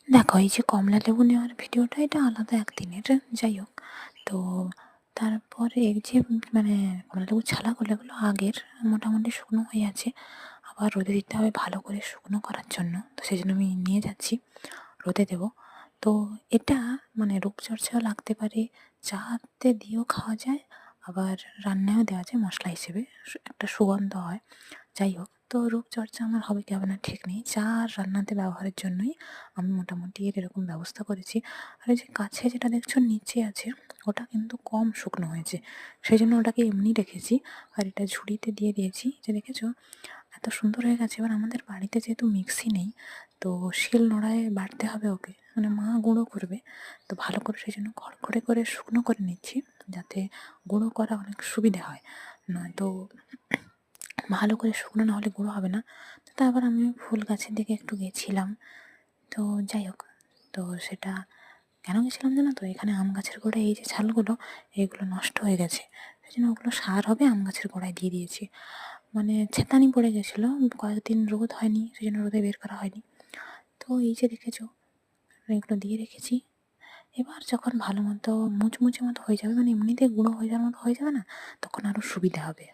দেখো, এই যে কমলা লেবু নেওয়ার ভিডিওটা, এটা আলাদা একদিনের, যাই হোক। তো তারপরে এই যে মানে কমলা লেবুর ছালাগুলো, এগুলো আগের মোটামুটি শুকনো হয়ে আছে, আবার রোদে দিতে হবে ভালো করে শুকনো করার জন্য। তো সেই জন্য আমি নিয়ে যাচ্ছি, রোদে দেবো। তো এটা মানে রূপচর্চাও লাগতে পারে, চাতে দিয়েও খাওয়া যায়, আবার রান্নায়ও দেওয়া যায় মশলা হিসেবে, একটা সুগন্ধ হয়। যাই হোক, তো রূপচর্চা আমার হবে কি হবে না ঠিক নেই, চা আর রান্নাতে ব্যবহারের জন্যই আমি মোটামুটি এর এরকম ব্যবস্থা করেছি। আর এই যে কাছে যেটা দেখছো নিচে আছে, ওটা কিন্তু কম শুকনো হয়েছে, সেই জন্য ওটাকে এমনি রেখেছি। আর এটা ঝুড়িতে দিয়ে দিয়েছি, যে দেখেছো এত সুন্দর হয়ে গেছে। এবার আমাদের বাড়িতে যেহেতু মিক্সি নেই, তো শিল নোড়ায় বাটতে হবে ওকে, মানে মা গুঁড়ো করবে। তো ভালো করে সেই জন্য খড়খড়ে করে শুকনো করে নিচ্ছি, যাতে গুঁড়ো করা অনেক সুবিধে হয়। নয়তো ভালো করে শুকনো না হলে গুঁড়ো হবে না। তো তারপর আমি ফুল গাছের দিকে একটু গেছিলাম। তো যাই হোক, তো সেটা কেন গেছিলাম জানো তো, এখানে আম গাছের গোড়ায় এই যে ছালগুলো, এইগুলো নষ্ট হয়ে গেছে, সেই জন্য ওগুলো সার হবে, আম গাছের গোড়ায় দিয়ে দিয়েছি। মানে ছেতানি পড়ে গেছিলো, কয়েকদিন রোদ হয়নি, সেই জন্য রোদে বের করা হয়নি। তো এই যে দেখেছো, এগুলো দিয়ে রেখেছি। এবার যখন ভালো মতো মুচমুচে মতো হয়ে যাবে, মানে এমনিতে গুঁড়ো হয়ে যাওয়ার মতো হয়ে যাবে না, তখন আরও সুবিধা হবে।